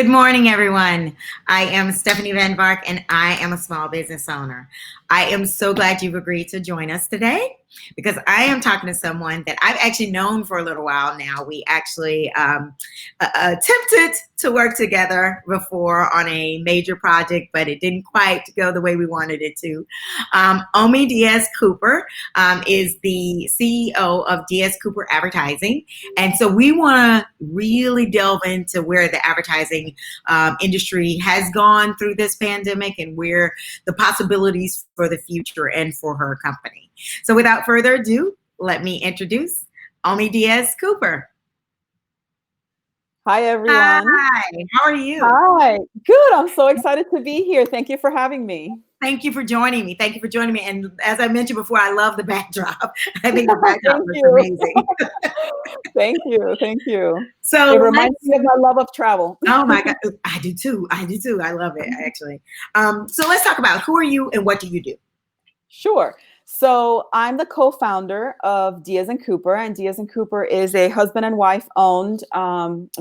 Good morning, everyone. I am Stephanie Van Vark, and I am a small business owner. I am so glad you've agreed to join us today because I am talking to someone that I've actually known for a little while now. We actually attempted to work together before on a major project, but it didn't quite go the way we wanted it to. Omi Diaz Cooper is the CEO of Diaz Cooper Advertising. And so we want to really delve into where the advertising industry has gone through this pandemic and where the possibilities for the future and for her company. So without further ado, let me introduce Omi Diaz Cooper. Hi, everyone. Hi, how are you? Hi. Good. I'm so excited to be here. Thank you for having me. Thank you for joining me. Thank you for joining me. And as I mentioned before, I love the backdrop. I think the backdrop Thank is you. amazing. Thank you. Thank you. So It reminds me of my love of travel. oh my God, I do too. I do too. I love it actually. So let's talk about who are you and what do you do? Sure. So I'm the co-founder of Diaz and Cooper, and Diaz and Cooper is a husband and wife owned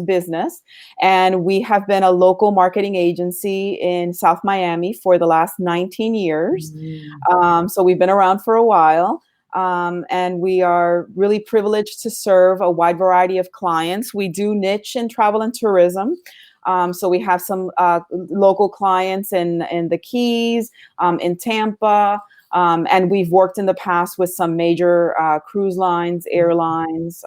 business. And we have been a local marketing agency in South Miami for the last 19 years. So we've been around for a while. And we are really privileged to serve a wide variety of clients. We do niche in travel and tourism. So we have some local clients in the Keys, in Tampa, and we've worked in the past with some major cruise lines, airlines.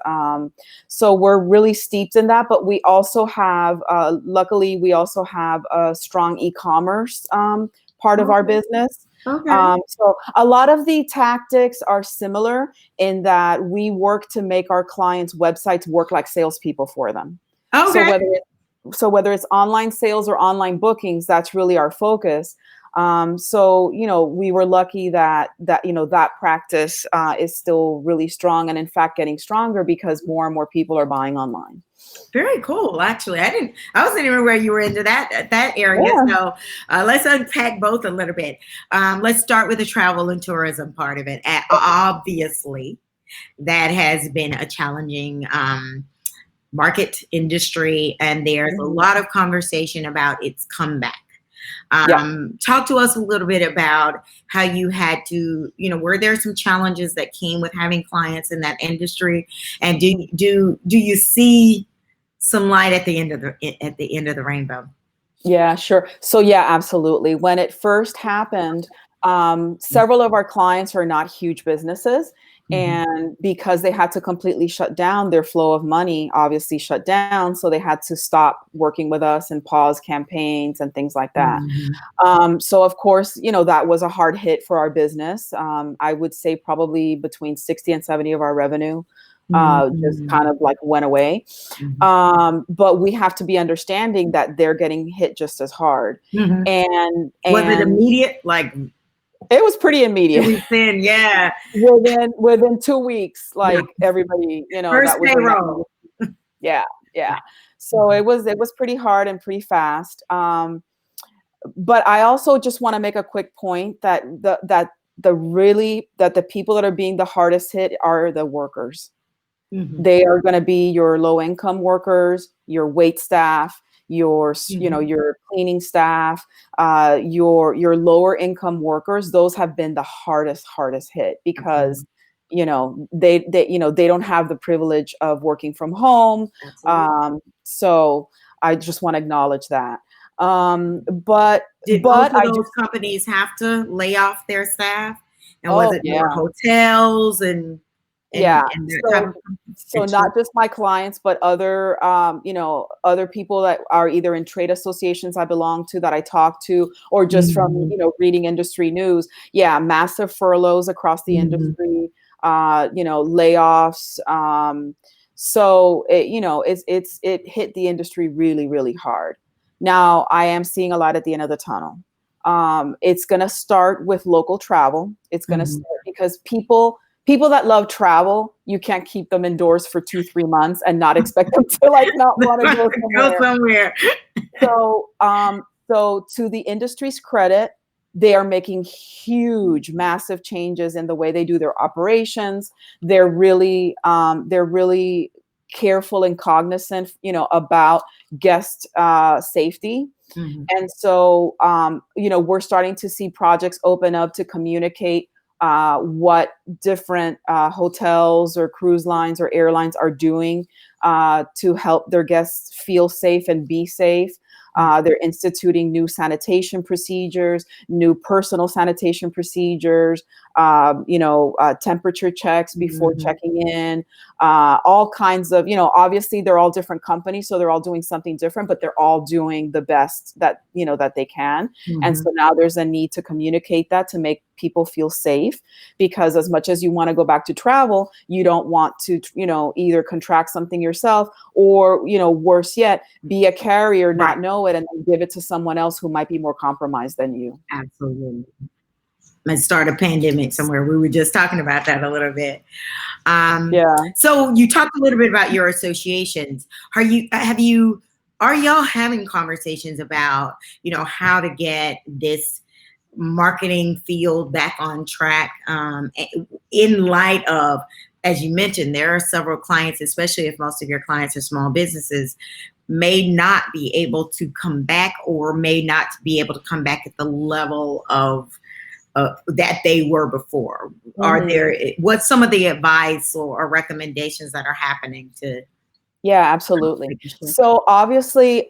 So we're really steeped in that. But we also have, luckily, we also have a strong e-commerce part of our business. Okay. So a lot of the tactics are similar in that we work to make our clients' websites work like salespeople for them. Okay. So whether it's online sales or online bookings, that's really our focus. So we were lucky that that practice is still really strong, and in fact getting stronger because more and more people are buying online. Very cool. Actually, I wasn't even aware you were into that area. Yeah. So let's unpack both a little bit. Let's start with the travel and tourism part of it. Obviously, that has been a challenging market industry, and there's a lot of conversation about its comeback. Talk to us a little bit about how you had to, were there some challenges that came with having clients in that industry, and do you see some light at the end of the rainbow? Yeah, sure. So yeah, absolutely. When it first happened, several of our clients are not huge businesses. And because they had to completely shut down, their flow of money obviously shut down. So they had to stop working with us and pause campaigns and things like that. So of course, that was a hard hit for our business. I would say probably between 60 and 70 of our revenue just kind of like went away. But we have to be understanding that they're getting hit just as hard. And was it immediate? Like, it was pretty immediate. Within, yeah. Within 2 weeks, like everybody, First that was payroll. Yeah. So it was pretty hard and pretty fast. But I also just want to make a quick point that the people that are being the hardest hit are the workers. They are going to be your low income workers, your wait staff, your your cleaning staff, your lower income workers. Those have been the hardest hit because they don't have the privilege of working from home. So I just want to acknowledge that. But most of those companies have to lay off their staff? And was it more hotels and so not just my clients, but other other people that are either in trade associations I belong to that I talk to, or just from reading industry news. Yeah, massive furloughs across the industry, layoffs. So it hit the industry really, really hard. Now I am seeing a light at the end of the tunnel. It's going to start with local travel. It's going to start because people that love travel, you can't keep them indoors for 2-3 months and not expect them to not want to go somewhere. So to the industry's credit, they are making huge, massive changes in the way they do their operations. They're really careful and cognizant, about guest safety. Mhm. And so, we're starting to see projects open up to communicate what different hotels or cruise lines or airlines are doing to help their guests feel safe and be safe. They're instituting new sanitation procedures, new personal sanitation procedures, temperature checks before Mhm. checking in, all kinds of, obviously they're all different companies, so they're all doing something different, but they're all doing the best that, that they can. And Mhm. so now there's a need to communicate that to make people feel safe, because as much as you want to go back to travel, you don't want to, either contract something yourself or, worse yet, be a carrier, Right. not know it, and then give it to someone else who might be more compromised than you. Absolutely. Let's start a pandemic somewhere. We were just talking about that a little bit. Yeah. So you talked a little bit about your associations. Are y'all having conversations about, how to get this marketing field back on track, in light of, as you mentioned, there are several clients, especially if most of your clients are small businesses, may not be able to come back or may not be able to come back at the level of that they were before. What's some of the advice or recommendations that are happening to Yeah, absolutely. making sure? So obviously,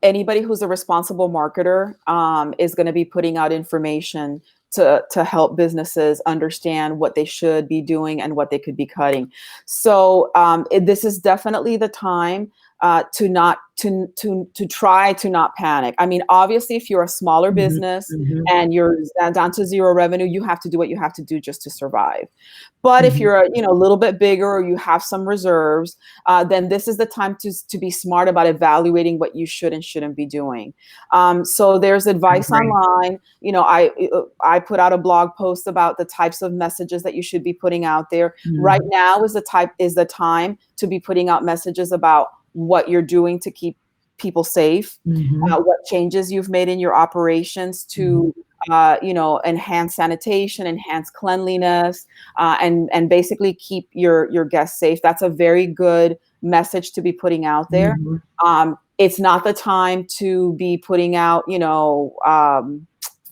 anybody who's a responsible marketer is going to be putting out information to help businesses understand what they should be doing and what they could be cutting. So this is definitely the time to try to not panic. I mean, obviously, if you're a smaller Mhm, business mhm, and you're down to zero revenue, you have to do what you have to do just to survive. But if mhm. you're a little bit bigger or you have some reserves, then this is the time to be smart about evaluating what you should and shouldn't be doing. So there's I advice agree. online. I put out a blog post about the types of messages that you should be putting out there. Right Mhm, now is the time to be putting out messages about what you're doing to keep people safe, mhm, what changes you've made in your operations mhm. to enhance sanitation, enhance cleanliness, and basically keep your guests safe. That's a very good message to be putting out there. Mhm. It's not the time to be putting out,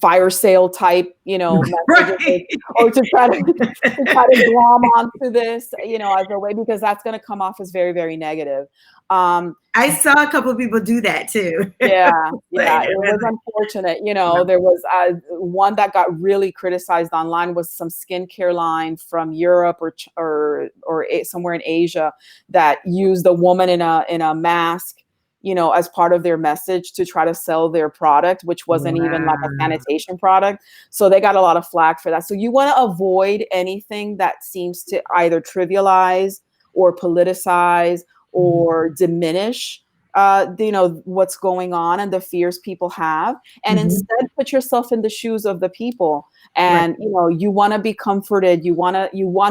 fire sale type, messages, Right. or to try to glom onto this, as a way, because that's going to come off as very, very negative. Um, I saw a couple of people do that too. yeah, Saying yeah, it it was was unfortunate. like, There was one that got really criticized online was some skincare line from Europe or somewhere in Asia that used a woman in a mask, as part of their message to try to sell their product, which wasn't even like a wow. sanitation product. So they got a lot of flack for that. So you want to avoid anything that seems to either trivialize or politicize Mhm. or diminish what's going on and the fears people have, and Mhm. instead put yourself in the shoes of the people. Right. And you want to be comforted, you want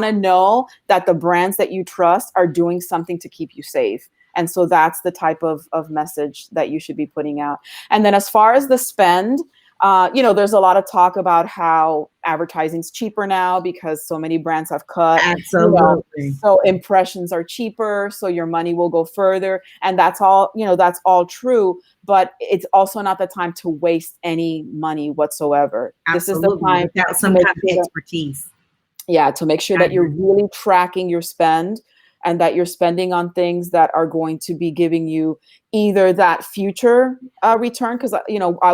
to know that the brands that you trust are doing something to keep you safe. And so that's the type of message that you should be putting out. And then as far as the spend, there's a lot of talk about how advertising's cheaper now because so many brands have cut, Absolutely. so impressions are cheaper, so your money will go further. And that's all true, but it's also not the time to waste any money whatsoever. This is the Absolutely. time Without to some make kind of sure that expertise. to make sure I that you're agree. really tracking your spend and that you're spending on things that are going to be giving you either that future return, because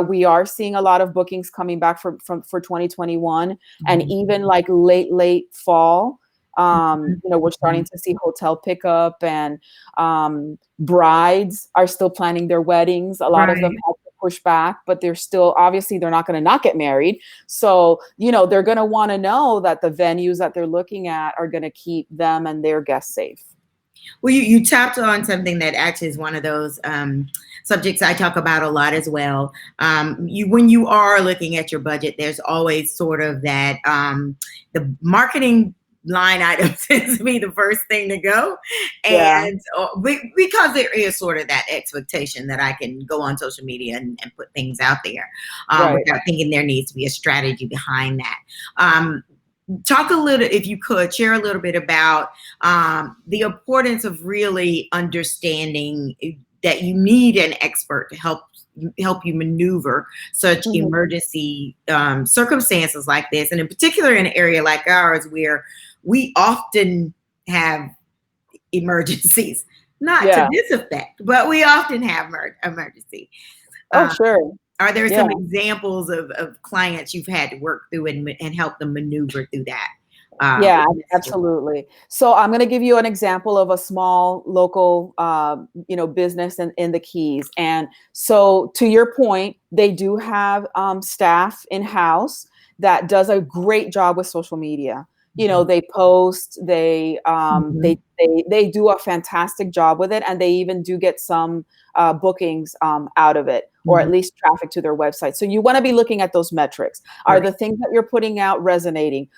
we are seeing a lot of bookings coming back for 2021, and Mhm. even like late fall. Mhm. We're starting Mhm. to see hotel pickup, and brides are still planning their weddings. A lot of them Right. have to push back, but they're still, obviously they're not going to not get married. So, they're going to want to know that the venues that they're looking at are going to keep them and their guests safe. Well, you tapped on something that actually is one of those subjects I talk about a lot as well. When you are looking at your budget, there's always sort of that the marketing line item tends to be the first thing to go, Yeah, and because there is sort of that expectation that I can go on social media and put things out there right. without thinking there needs to be a strategy behind that. Um, talk a little, if you could, share a little bit about the importance of really understanding that you need an expert to help you maneuver such Mhm. emergency circumstances like this, and in particular in an area like ours where we often have emergencies. Not to Yeah. this effect, but we often have emergency. Oh, Uh, sure. are there Yeah. some examples of clients you've had to work through and help them maneuver through that? Yeah, With messages? absolutely. So I'm going to give you an example of a small local, business in the Keys. And so, to your point, they do have staff in house that does a great job with social media. They post, Mhm. they do a fantastic job with it, and they even do get some bookings out of it, or Mhm. at least traffic to their website. So you want to be looking at those metrics. Are Right. the things that you're putting out resonating?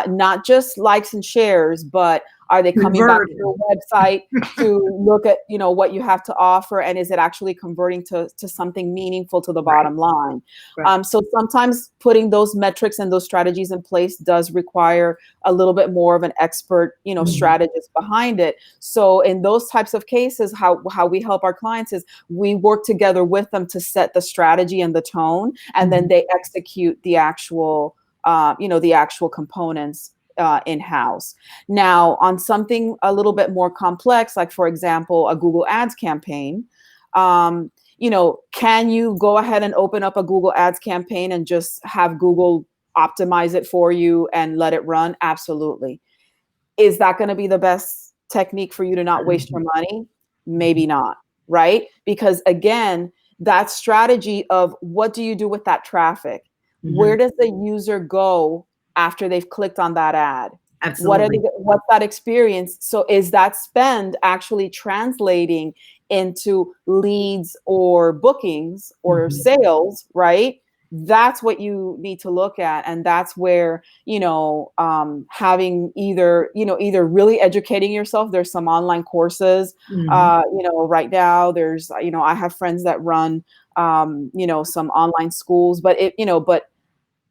Not just likes and shares, but are they coming back to Converting. your website to look at what you have to offer, and is it actually converting to something meaningful to the Right. bottom line? Right. So sometimes putting those metrics and those strategies in place does require a little bit more of an expert Mhm. strategist behind it. So in those types of cases, how we help our clients is we work together with them to set the strategy and the tone, and then Mhm. they execute the actual components in house. Now, on something a little bit more complex, like for example, a Google Ads campaign, can you go ahead and open up a Google Ads campaign and just have Google optimize it for you and let it run? Absolutely. Is that going to be the best technique for you to not waste your money? Maybe not, right? Because again, that strategy of what do you do with that traffic? Mhm. Where does the user go after they've clicked on that ad? Absolutely. What's that experience? So is that spend actually translating into leads or bookings or Mhm. sales, right? That's what you need to look at. And that's where, having either really educating yourself. There's some online courses, Mhm. right now. There's, I have friends that run, some online schools, but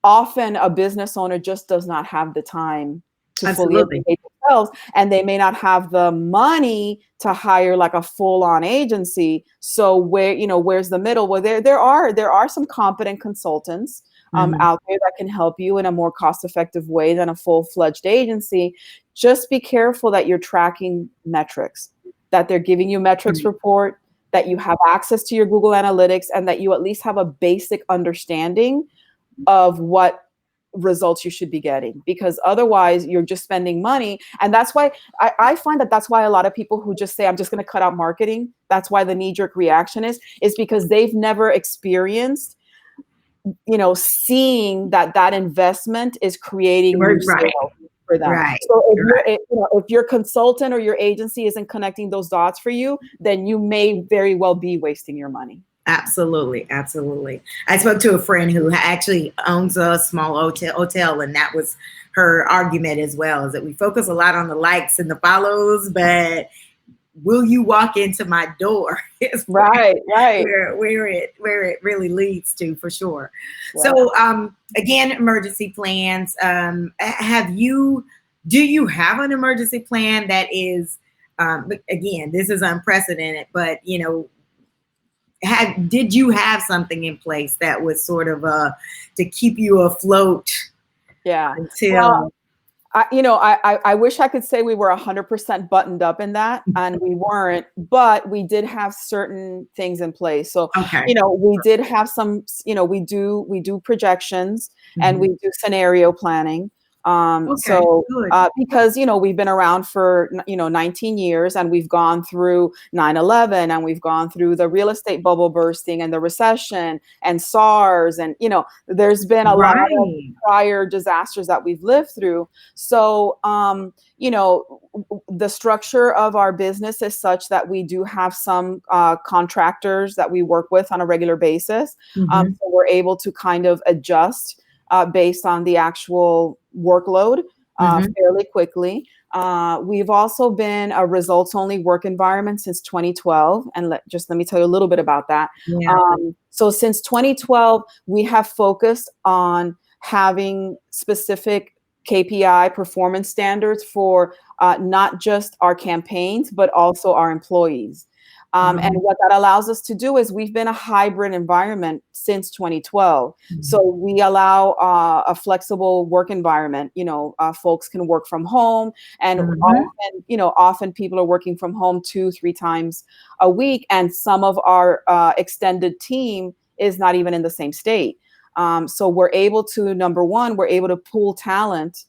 often a business owner just does not have the time to fully Absolutely. educate themselves, and they may not have the money to hire like a full-on agency. So where's the middle? Well, there are some competent consultants Mhm. out there that can help you in a more cost-effective way than a full-fledged agency. Just be careful that you're tracking metrics, that they're giving you metrics Right. report, that you have access to your Google Analytics, and that you at least have a basic understanding of what results you should be getting, because otherwise you're just spending money. And that's why I find that that's why a lot of people who just say I'm just going to cut out marketing, that's why the knee-jerk reaction is because they've never experienced seeing that investment is creating new Right. sales for them. Right. So Right. if your consultant or your agency isn't connecting those dots for you, then you may very well be wasting your money. Absolutely, absolutely. I spoke to a friend who actually owns a small hotel, and that was her argument as well. Is that we focus a lot on the likes and the follows, but will you walk into my door? Is Right, right. where it really leads to, for sure. Yeah. So again, emergency plans. Have you? Do you have an emergency plan that is? Again, this is unprecedented, but did you have something in place that was sort of to keep you afloat Yeah. Well, until I wish I could say we were 100% buttoned up in that, and we weren't, but we did have certain things in place. So, okay. we did have some, we do projections, and Mhm. we do scenario planning. Okay, So, good. because, we've been around for, 19 years, and we've gone through 9/11, and we've gone through the real estate bubble bursting and the recession and SARS. And, there's been a lot of Right. prior disasters that we've lived through. So, the structure of our business is such that we do have some contractors that we work with on a regular basis. Hmm. So we're able to kind of adjust based on the actual workload Hmm. fairly quickly. We've also been a results only work environment since 2012. And let me tell you a little bit about that. Yeah. So since 2012, we have focused on having specific KPI performance standards for not just our campaigns, but also our employees. And what that allows us to do is we've been a hybrid environment since 2012. So we allow a flexible work environment. Folks can work from home, and often people are working from home 2-3 times a week. And some of our extended team is not even in the same state. So we're able to, number one, we're able to pull talent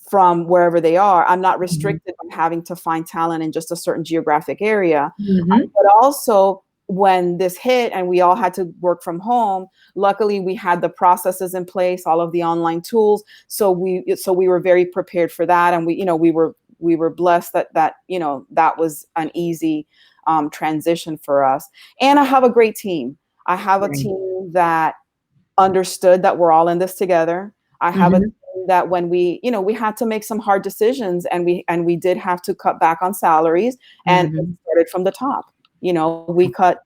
from wherever they are. I'm not restricted on having to find talent in just a certain geographic area. But also, when this hit and we all had to work from home, luckily we had the processes in place, all of the online tools. So we were very prepared for that, and we were blessed that was an easy transition for us. And I have a great team. I have a team that understood that we're all in this together. I have a team that when we had to make some hard decisions, and we did have to cut back on salaries, and it started from the top. We cut,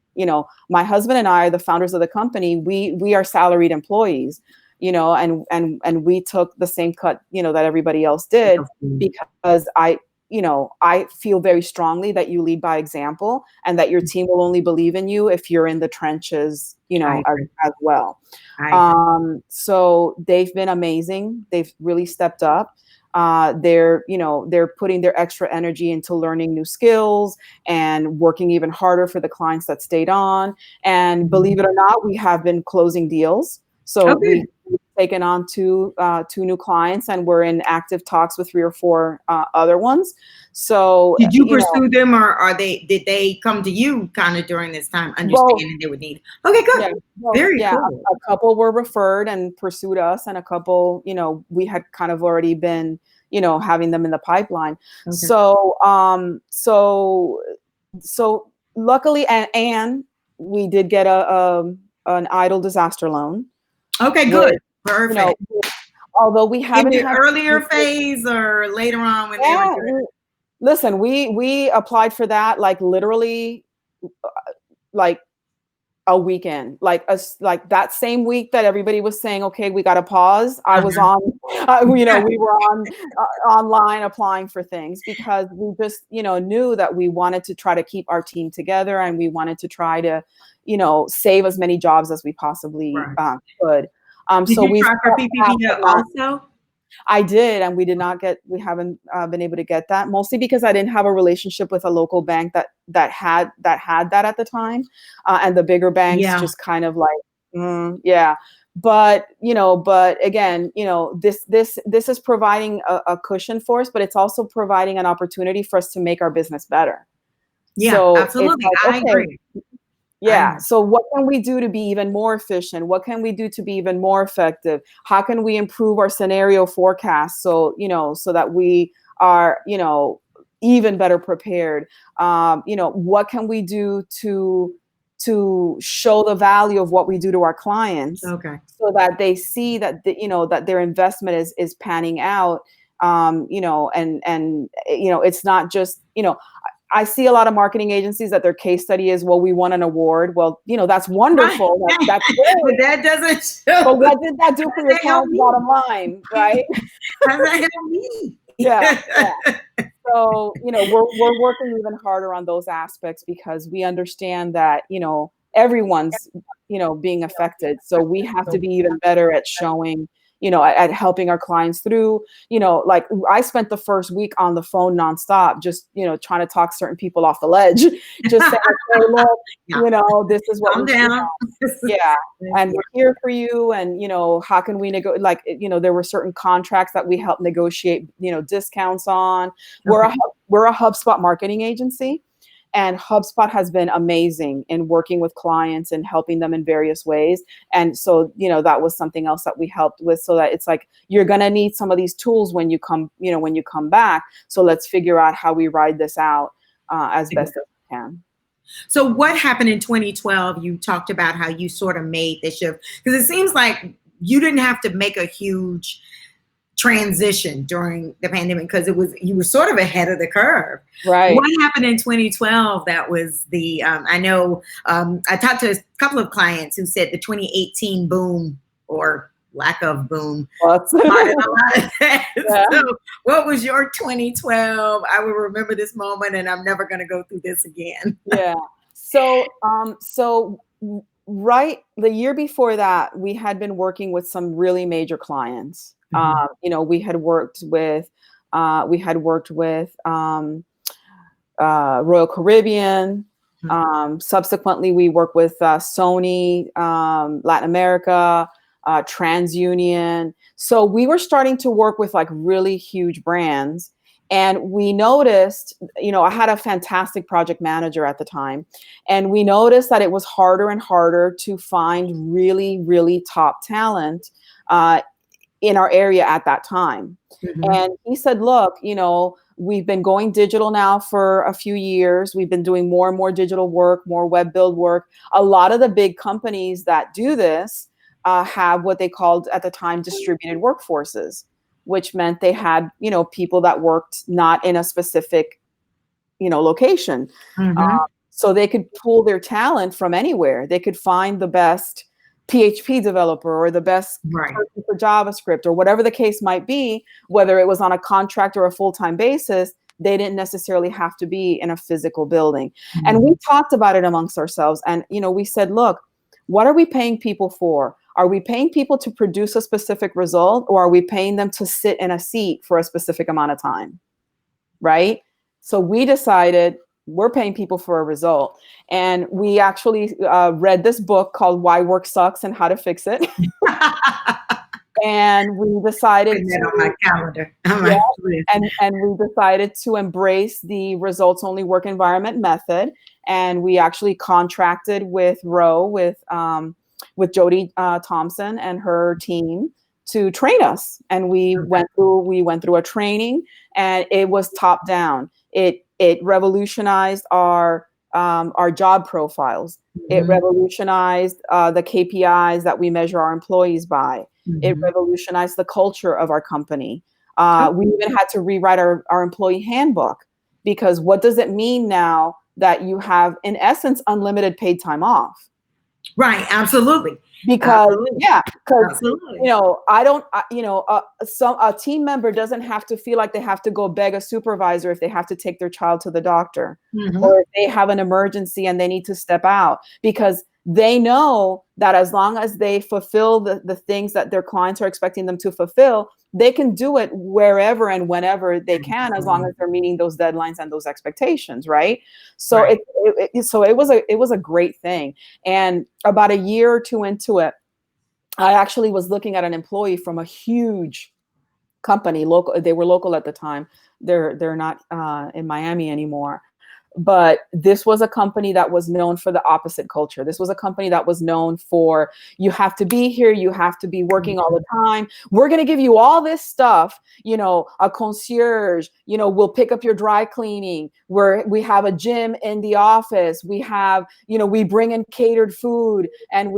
my husband and I, the founders of the company, we are salaried employees, and we took the same cut, that everybody else did, because I feel very strongly that you lead by example, and that your team will only believe in you if you're in the trenches, as well. So they've been amazing. They've really stepped up. They're putting their extra energy into learning new skills and working even harder for the clients that stayed on. And believe it or not, we have been closing deals. So we've taken on two new clients, and we're in active talks with 3 or 4 other ones. So did you pursue them, or did they come to you kind of during this time, understanding they would need? Okay, good. Very cool. A couple were referred and pursued us, and a couple, we had kind of already been, having them in the pipeline. So luckily, and we did get an EIDL disaster loan. Okay, good. Perfect. Although we haven't in the earlier phase or later on when they were doing it? Listen, we applied for that like literally like a weekend, like that same week that everybody was saying, okay, we got to pause. I was on, we were on online applying for things, because we just, knew that we wanted to try to keep our team together, and we wanted to try to, save as many jobs as we possibly could. Did you try for PPP also? I did, and we haven't been able to get that, mostly because I didn't have a relationship with a local bank that had that at the time, and the bigger banks just kind of like, But again, this is providing a cushion for us, but it's also providing an opportunity for us to make our business better. Yeah, so absolutely, I agree. Yeah. So what can we do to be even more efficient? What can we do to be even more effective? How can we improve our scenario forecast so that we are, even better prepared? What can we do to show the value of what we do to our clients, so that they see that that their investment is panning out, and it's not just, I see a lot of marketing agencies that their case study is, well, we won an award. Well, that's wonderful. That's great. But that doesn't show. But what did that do for your client's bottom line, right? How does that help me? Yeah. So, we're working even harder on those aspects, because we understand that, everyone's, being affected. So we have to be even better at showing, at helping our clients through, like I spent the first week on the phone nonstop, just, trying to talk certain people off the ledge, just saying, hey, look, this is what we're doing. Yeah. And we're here for you. And, how can we negotiate? There were certain contracts that we helped negotiate, discounts on. We're a HubSpot marketing agency. And HubSpot has been amazing in working with clients and helping them in various ways. And so, that was something else that we helped with, so that it's like, you're going to need some of these tools when you come back. So let's figure out how we ride this out as best as we can. So what happened in 2012? You talked about how you sort of made the shift, because it seems like you didn't have to make a huge transition during the pandemic, because you were sort of ahead of the curve. Right. What happened in 2012? That was the I know I talked to a couple of clients who said the 2018 boom, or lack of boom Well, started a lot of that. yeah. So what was your 2012? I will remember this moment and I'm never going to go through this again. Yeah. So right the year before that, we had been working with some really major clients. Mhm. We had worked with Royal Caribbean. Subsequently, we worked with Sony, Latin America, TransUnion. So we were starting to work with like really huge brands. And we noticed, I had a fantastic project manager at the time, and we noticed that it was harder and harder to find really, really top talent in our area at that time. Mhm. And he said, look, we've been going digital now for a few years. We've been doing more and more digital work, more web build work. A lot of the big companies that do this have what they called at the time distributed workforces, which meant they had, people that worked not in a specific, location. Mhm. So they could pull their talent from anywhere. They could find the best PHP developer or the best Right. person for JavaScript or whatever the case might be, whether it was on a contract or a full-time basis. They didn't necessarily have to be in a physical building. Mhm. And we talked about it amongst ourselves. And, we said, look, what are we paying people for? Are we paying people to produce a specific result, or are we paying them to sit in a seat for a specific amount of time? Right? So we decided we're paying people for a result. And we actually read this book called Why Work Sucks and How to Fix It. And we decided Putting that on my calendar. On yeah, my list. and we decided to embrace the results only work environment method. And we actually contracted with Roe, with Jody Thompson and her team to train us. And we went through a training, and it was top down. It revolutionized our job profiles. It Mhm. revolutionized the KPIs that we measure our employees by. It Mhm. revolutionized the culture of our company. Oh, We even had to rewrite our employee handbook, because what does it mean now that you have, in essence, unlimited paid time off? right. Absolutely. Because Absolutely. yeah, because Absolutely. I don't, a team member doesn't have to feel like they have to go beg a supervisor if they have to take their child to the doctor, Mhm. or if they have an emergency and they need to step out, because they know that as long as they fulfill the things that their clients are expecting them to fulfill, they can do it wherever and whenever they can, as long as they're meeting those deadlines and those expectations, right? So Right. it was a great thing. And about a year or two into it, I actually was looking at an employee from a huge company, local. They were local at the time. They're not in Miami anymore. But this was a company that was known for the opposite culture. This was a company that was known for, you have to be here, you have to be working all the time. We're going to give you all this stuff, a concierge, we'll pick up your dry cleaning, we have a gym in the office, we have, we bring in catered food, and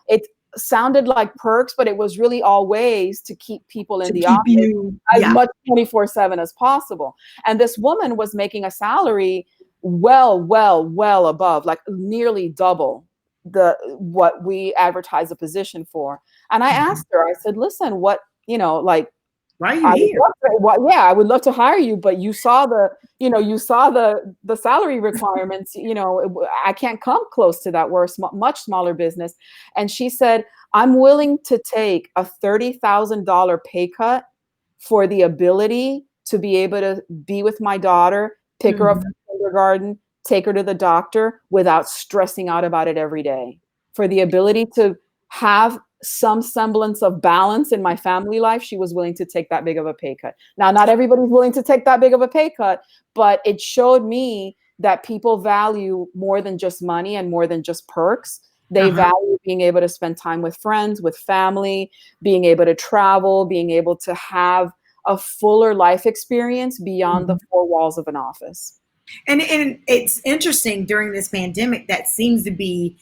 it sounded like perks, but it was really all ways to keep people in To the keep office you, as yeah. much 24/7 as possible. And this woman was making a salary well above, like nearly double what we advertise a position for. And I Mhm. asked her, I said, listen, what, like, Why are you I would here? love to, well, yeah, I would love to hire you, but you saw the salary requirements. I can't come close to that. We're a much smaller business. And she said, I'm willing to take a $30,000 pay cut for the ability to be able to be with my daughter, pick her up Mhm. from kindergarten, take her to the doctor without stressing out about it every day. For the ability to have some semblance of balance in my family life, she was willing to take that big of a pay cut. Now, not everybody's willing to take that big of a pay cut, but it showed me that people value more than just money and more than just perks. They Uh-huh. value being able to spend time with friends, with family, being able to travel, being able to have a fuller life experience beyond the Mhm. four walls of an office. And it's interesting during this pandemic that seems to be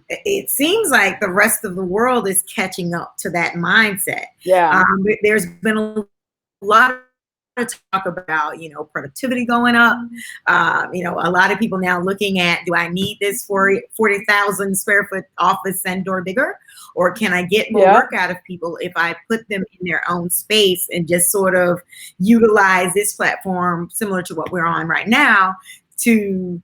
it seems like the rest of the world is catching up to that mindset. Yeah. There's been a lot of talk about, productivity going up. A lot of people now looking at, do I need this 40,000 square foot office and or bigger? Or can I get more work out of people if I put them in their own space and just sort of utilize this platform similar to what we're on right now to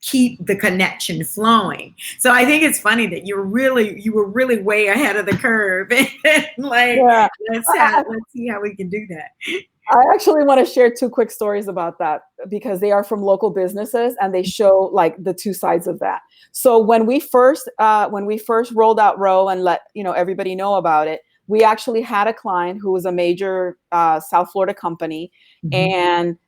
keep the connection flowing. So I think it's funny that you were really way ahead of the curve. Let's see how we can do that. I actually want to share 2 quick stories about that because they are from local businesses and they show like the 2 sides of that. So when we first rolled out Row and let everybody know about it, we actually had a client who was a major South Florida company, and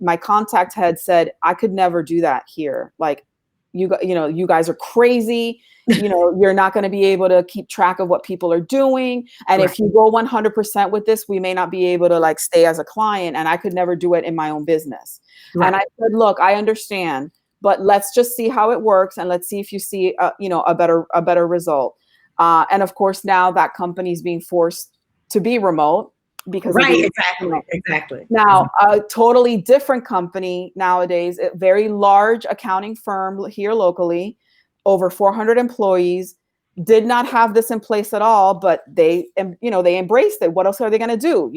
my contact had said, I could never do that here. Like, you guys are crazy. You're not going to be able to keep track of what people are doing. And if you go 100% with this, we may not be able to like stay as a client. And I could never do it in my own business. And I said, look, I understand, but let's just see how it works. And let's see if you see, a better result. And of course, now that company is being forced to be remote. Because exactly. Now, a totally different company nowadays, a very large accounting firm here locally, over 400 employees, did not have this in place at all, but they embraced it. What else are they going to do?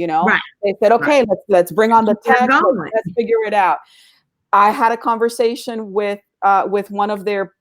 They said, okay, let's bring on the tech, let's figure it out. I had a conversation with one of their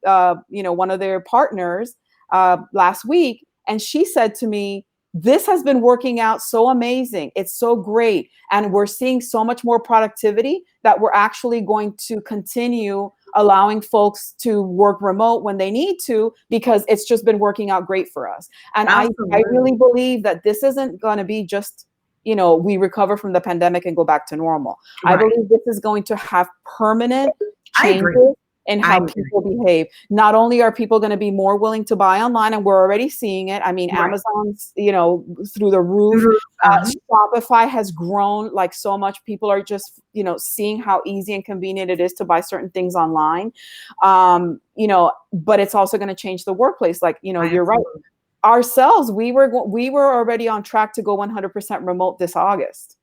partners last week, and she said to me, this has been working out so amazing. It's so great. And we're seeing so much more productivity that we're actually going to continue allowing folks to work remote when they need to, because it's just been working out great for us. And I really believe that this isn't going to be just, we recover from the pandemic and go back to normal. I believe this is going to have permanent changes in how people behave. Not only are people going to be more willing to buy online, and we're already seeing it. I mean, Amazon's, through the roof. Shopify has grown like so much. People are just, seeing how easy and convenient it is to buy certain things online. But it's also going to change the workplace. Like, you're right. Ourselves, we were already on track to go 100% remote this August.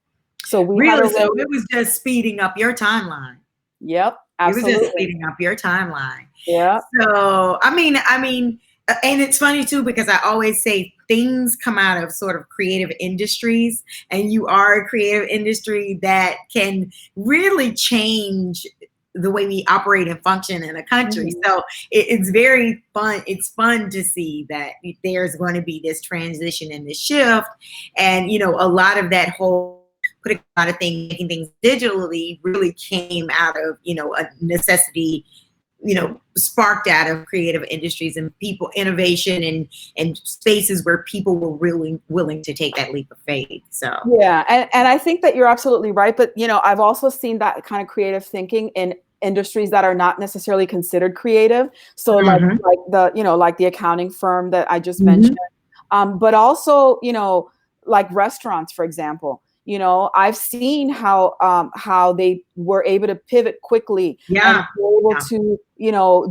So so it was just speeding up your timeline. Yep. Absolutely. It was just speeding up your timeline. Yeah. So, I mean, and it's funny too, because I always say things come out of sort of creative industries, and you are a creative industry that can really change the way we operate and function in a country. So it's very fun. It's fun to see that there's going to be this transition and this shift. And, a lot of that whole putting a lot of things, making things digitally really came out of, a necessity, sparked out of creative industries and people innovation and spaces where people were really willing to take that leap of faith. So yeah, and I think that you're absolutely right. But I've also seen that kind of creative thinking in industries that are not necessarily considered creative. So like the accounting firm that I just mentioned, but also like restaurants, for example. I've seen how they were able to pivot quickly and be able to,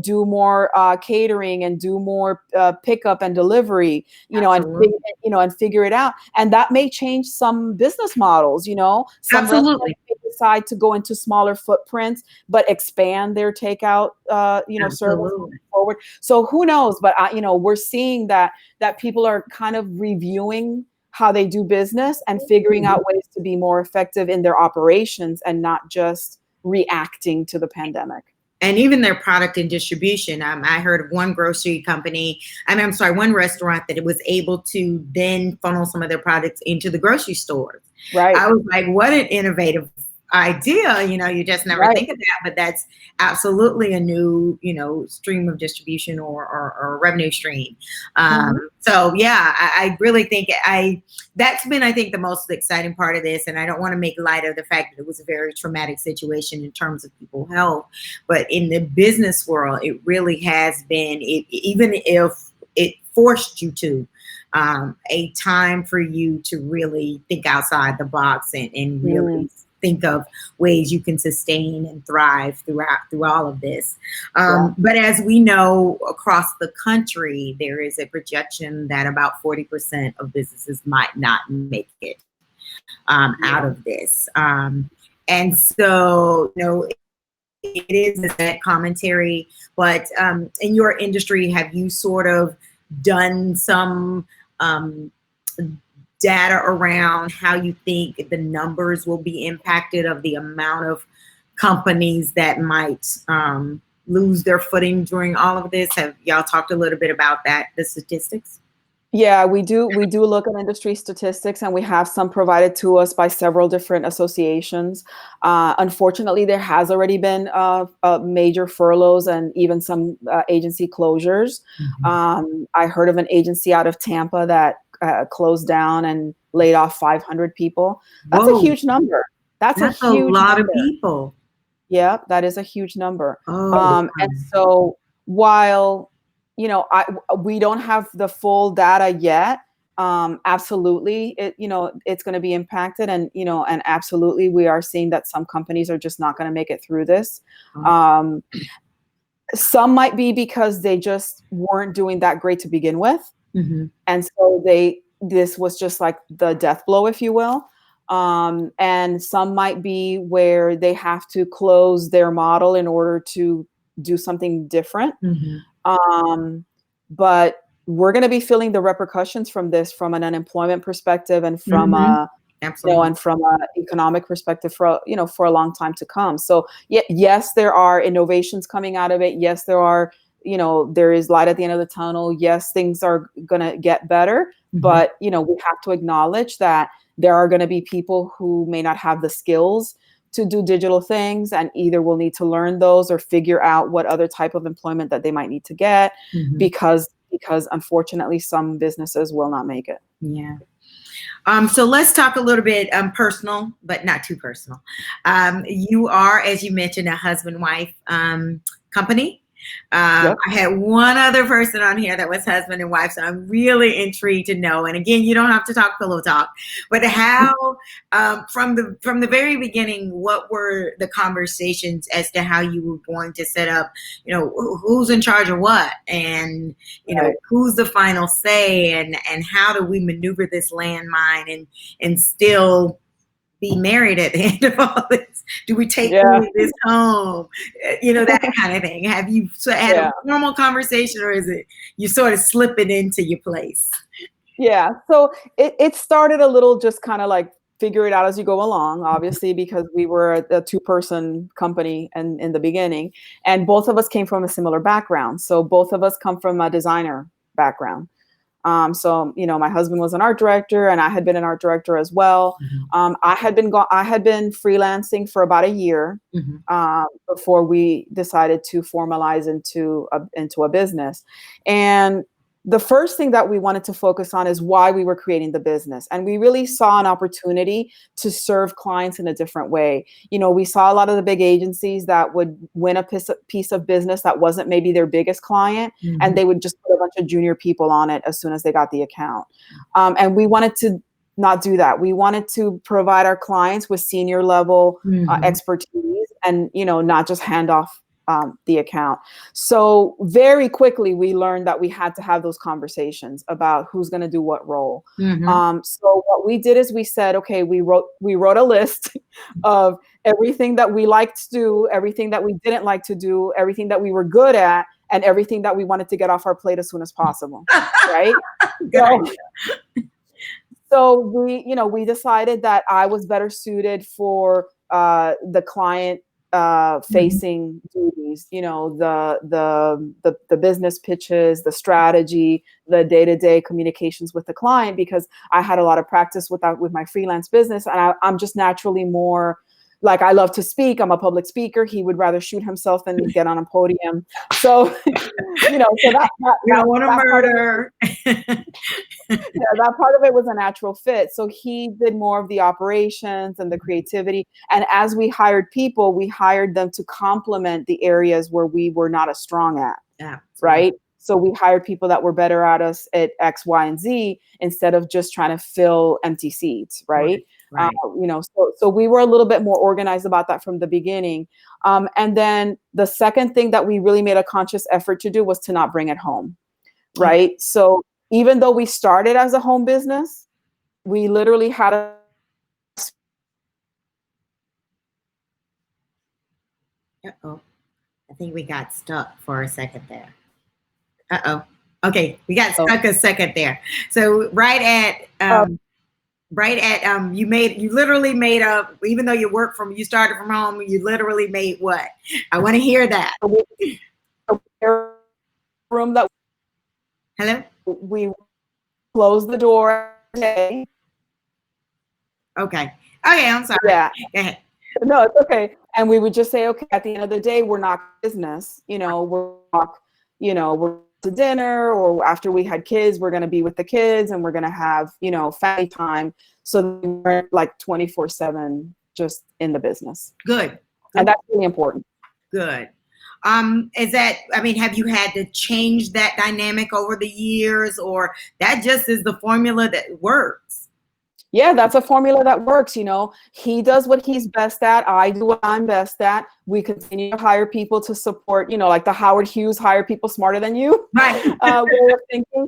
do more catering and do more pickup and delivery, and figure it out. And that may change some business models, Some restaurants may decide to go into smaller footprints, but expand their takeout, service forward. So who knows? But, we're seeing that people are kind of reviewing how they do business and figuring out ways to be more effective in their operations and not just reacting to the pandemic. And even their product and distribution. I heard of one grocery company, one restaurant that it was able to then funnel some of their products into the grocery stores. Right. I was like, what an innovative idea. You just never think of that, but that's absolutely a new, stream of distribution or revenue stream. So yeah, I really think that's been, I think, the most exciting part of this. And I don't want to make light of the fact that it was a very traumatic situation in terms of people's health, but in the business world, it really has been, even if it forced you to, a time for you to really think outside the box and really think of ways you can sustain and thrive through all of this. Yeah. But as we know, across the country, there is a projection that about 40% of businesses might not make it out Yeah. of this. And so, it is a set commentary, but in your industry, have you sort of done some data around how you think the numbers will be impacted of the amount of companies that might lose their footing during all of this? Have y'all talked a little bit about that, the statistics? Yeah, we do. We do look at industry statistics, and we have some provided to us by several different associations. Unfortunately, there has already been major furloughs and even some agency closures. I heard of an agency out of Tampa that closed down and laid off 500 people. That's a Whoa, huge number. That's a that's a huge lot of number. people. Yeah, that is a huge number. Oh, And so while, we don't have the full data yet, absolutely, it's going to be impacted, and absolutely, we are seeing that some companies are just not going to make it through this. Um, some might be because they just weren't doing that great to begin with, and so this was just like the death blow, if you will. And some might be where they have to close their model in order to do something different. But we're going to be feeling the repercussions from this from an unemployment perspective and from absolutely. and from an economic perspective for a long time to come. So yes, there are innovations coming out of it. Yes, there is light at the end of the tunnel. Yes, things are going to get better, but we have to acknowledge that there are going to be people who may not have the skills to do digital things, and either will need to learn those or figure out what other type of employment that they might need to get, because unfortunately some businesses will not make it. Yeah. So let's talk a little bit personal, but not too personal. You are, as you mentioned, a husband-wife company. Yep. I had one other person on here that was husband and wife, so I'm really intrigued to know. And again, you don't have to talk pillow talk, but how from the very beginning, what were the conversations as to how you were going to set up? Who's in charge of what, and who's the final say, and how do we maneuver this landmine and still be married at the end of all this? Do we take this home? That kind of thing. Have you had a normal conversation, or is it you sort of slip it into your place? Yeah. So it started a little just kind of like figure it out as you go along, obviously, because we were a two-person company in the beginning, and both of us came from a similar background. So both of us come from a designer background. So my husband was an art director, and I had been an art director as well. I had been freelancing for about a year before we decided to formalize into a business. And the first thing that we wanted to focus on is why we were creating the business. And we really saw an opportunity to serve clients in a different way. We saw a lot of the big agencies that would win a piece of business that wasn't maybe their biggest client, and they would just put a bunch of junior people on it as soon as they got the account. And we wanted to not do that. We wanted to provide our clients with senior level expertise, and not just hand off the account. So very quickly we learned that we had to have those conversations about who's going to do what role. So what we did is we said, okay, we wrote a list of everything that we liked to do, everything that we didn't like to do, everything that we were good at, and everything that we wanted to get off our plate as soon as possible. Right? So we decided that I was better suited for the client facing duties, the business pitches, the strategy, the day-to-day communications with the client, because I had a lot of practice with my freelance business, and I'm just naturally more like, I love to speak. I'm a public speaker. He would rather shoot himself than get on a podium. So, so that you don't want to murder. That part of it was a natural fit. So he did more of the operations and the creativity. And as we hired people, we hired them to complement the areas where we were not as strong at. Yeah. Right. So we hired people that were better at us at X, Y, and Z, instead of just trying to fill empty seats. Right. Right. So we were a little bit more organized about that from the beginning. And then the second thing that we really made a conscious effort to do was to not bring it home, Okay. right? So even though we started as a home business, we literally had a Uh-oh. I think we got stuck for a second there. Uh-oh. Okay, we got stuck a second there. So you literally made up, even though you started from home, you literally made what? I want to hear that. room that Hello? we closed the door every day. Okay. Okay, I'm sorry. Yeah. Go ahead. No, it's okay. And we would just say, okay, at the end of the day, we're not business. We're to dinner, or after we had kids, we're going to be with the kids and we're going to have, family time. So we weren't like 24/7 just in the business. Good. And that's really important. Good. Have you had to change that dynamic over the years, or that just is the formula that works? Yeah, that's a formula that works. He does what he's best at. I do what I'm best at. We continue to hire people to support, like the Howard Hughes, hire people smarter than you. Right. Way of thinking,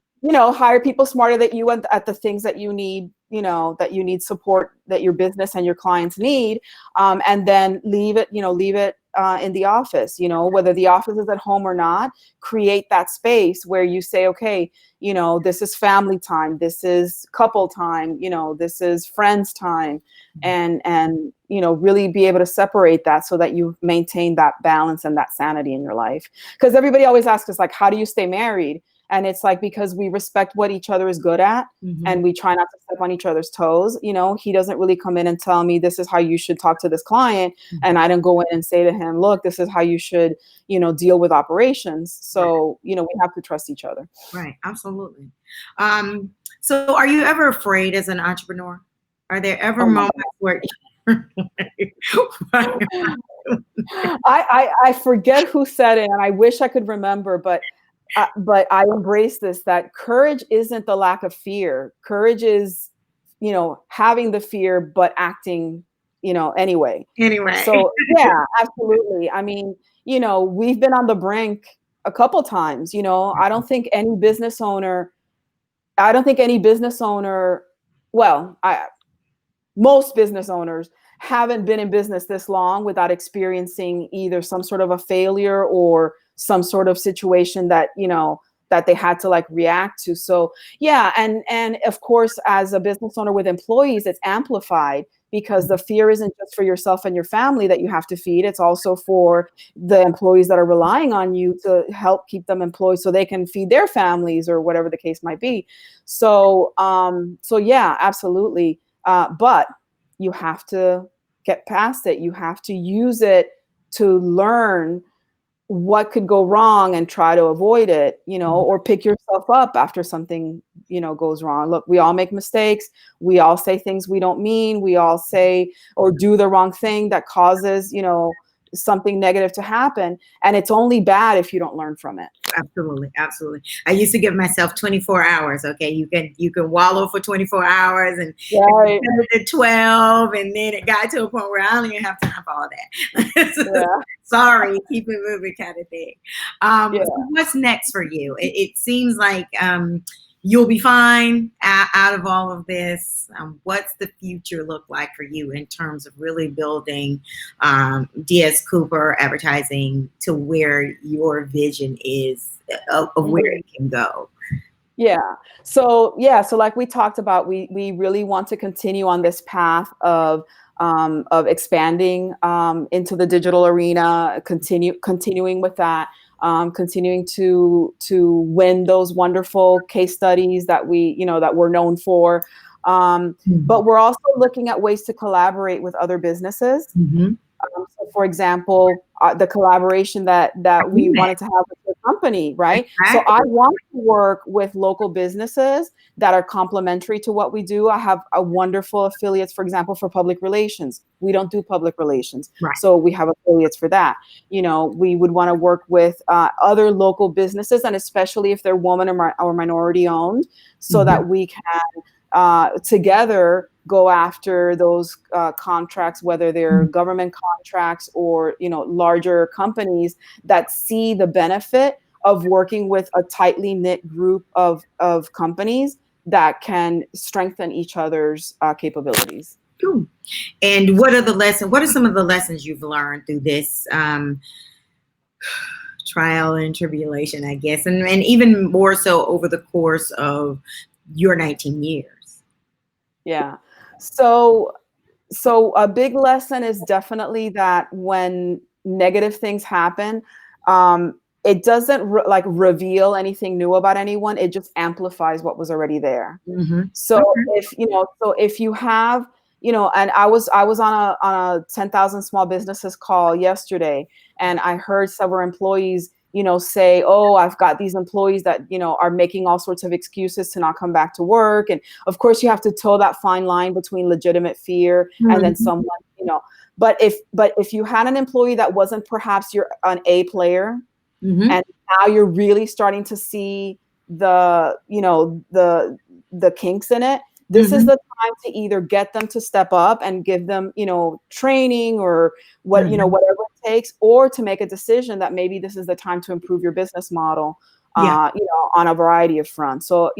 hire people smarter than you at the things that you need, that you need support, that your business and your clients need. And then leave it in the office, whether the office is at home or not, create that space where you say, okay, this is family time, this is couple time, this is friends time, and really be able to separate that so that you maintain that balance and that sanity in your life. Because everybody always asks us, like, how do you stay married? And it's like, because we respect what each other is good at, and we try not to step on each other's toes. He doesn't really come in and tell me this is how you should talk to this client. And I don't go in and say to him, look, this is how you should, deal with operations. So, we have to trust each other. Right. Absolutely. So are you ever afraid as an entrepreneur? Are there ever moments where I forget who said it, and I wish I could remember, but I embrace this, that courage isn't the lack of fear. Courage is, having the fear, but acting, anyway. Anyway. So yeah, absolutely. I mean, we've been on the brink a couple times, I don't think any business owner, most business owners haven't been in business this long without experiencing either some sort of a failure or some sort of situation that, that they had to react to. So yeah. And of course, as a business owner with employees, it's amplified, because the fear isn't just for yourself and your family that you have to feed. It's also for the employees that are relying on you to help keep them employed so they can feed their families or whatever the case might be. So, yeah, absolutely. But you have to get past it. You have to use it to learn what could go wrong and try to avoid it, or pick yourself up after something, goes wrong. Look, we all make mistakes. We all say things we don't mean. We all say or do the wrong thing that causes, something negative to happen. And it's only bad if you don't learn from it. Absolutely. Absolutely. I used to give myself 24 hours. Okay. You can wallow for 24 hours and right. It 12. And then it got to a point where I don't even have time for all that. So, sorry, keep it moving kind of thing. So what's next for you? It seems like you'll be fine out of all of this. What's the future look like for you in terms of really building DiazCooper advertising to where your vision is of where it can go? Yeah. So like we talked about, we really want to continue on this path of expanding into the digital arena, continuing with that. Continuing to win those wonderful case studies that that we're known for. But we're also looking at ways to collaborate with other businesses. So for example, the collaboration that we wanted to have with the company, right? Exactly. So I want to work with local businesses that are complementary to what we do. I have a wonderful affiliates, for example, for public relations. We don't do public relations. Right. So we have affiliates for that. We would want to work with other local businesses, and especially if they're woman or minority owned, so that we can together go after those contracts, whether they're government contracts or, larger companies that see the benefit of working with a tightly knit group of companies that can strengthen each other's capabilities. Cool. And what are some of the lessons you've learned through this trial and tribulation, I guess, and even more so over the course of your 19 years? Yeah. So a big lesson is definitely that when negative things happen, it doesn't reveal anything new about anyone. It just amplifies what was already there. Mm-hmm. So Okay. if you have, and I was on a 10,000 small businesses call yesterday, and I heard several employees, say, oh, I've got these employees that, are making all sorts of excuses to not come back to work. And of course you have to toe that fine line between legitimate fear and then someone, but if you had an employee that wasn't perhaps an A player, Mm-hmm. and now you're really starting to see the kinks in it, this is the time to either get them to step up and give them, training or whatever it takes, or to make a decision that maybe this is the time to improve your business model, on a variety of fronts. So,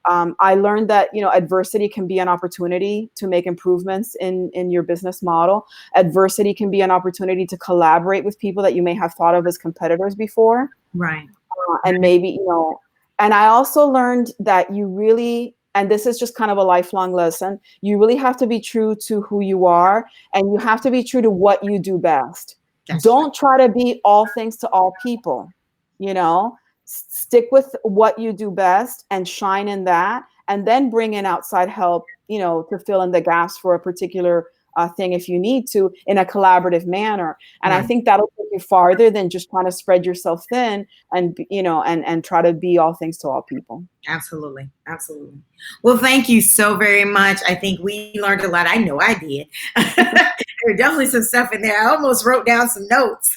I learned that, adversity can be an opportunity to make improvements in your business model. Adversity can be an opportunity to collaborate with people that you may have thought of as competitors before. Right. And maybe, and I also learned that you really, and this is just kind of a lifelong lesson, you really have to be true to who you are, and you have to be true to what you do best. Don't try to be all things to all people, stick with what you do best and shine in that, and then bring in outside help, to fill in the gaps for a particular thing if you need to, in a collaborative manner. And I think that'll take you farther than just trying to spread yourself thin and, and try to be all things to all people. Absolutely. Absolutely. Well, thank you so very much. I think we learned a lot. I know I did. There were definitely some stuff in there. I almost wrote down some notes.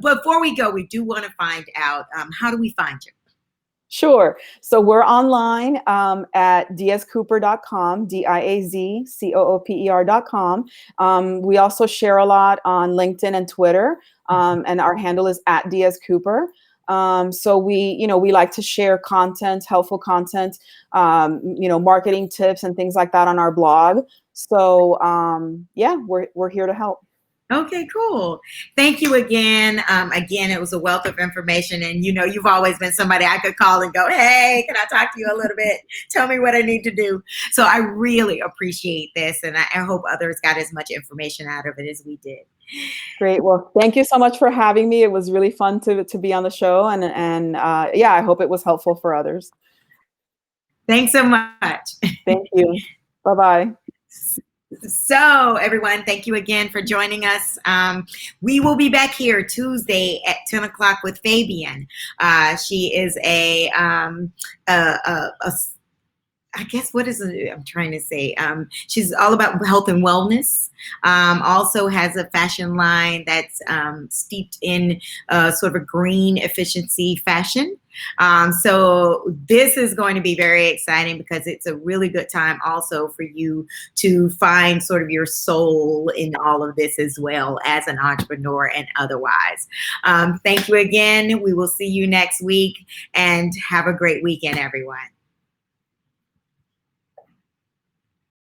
Before we go, we do want to find out, how do we find you? Sure. So we're online at DiazCooper.com, DiazCooper.com. We also share a lot on LinkedIn and Twitter, and our handle is at DiazCooper. So we like to share content, helpful content, marketing tips and things like that on our blog. So we're here to help. Okay, cool. Thank you again. Again, it was a wealth of information, and you've always been somebody I could call and go, hey, can I talk to you a little bit? Tell me what I need to do. So I really appreciate this, and I hope others got as much information out of it as we did. Great. Well, thank you so much for having me. It was really fun to be on the show, and I hope it was helpful for others. Thanks so much. Thank you. Bye-bye. So, everyone, thank you again for joining us. We will be back here Tuesday at 10 o'clock with Fabian. She is I guess, what is it I'm trying to say? She's all about health and wellness. Also has a fashion line that's steeped in sort of a green efficiency fashion. So this is going to be very exciting because it's a really good time also for you to find sort of your soul in all of this as well as an entrepreneur and otherwise. Thank you again. We will see you next week, and have a great weekend, everyone.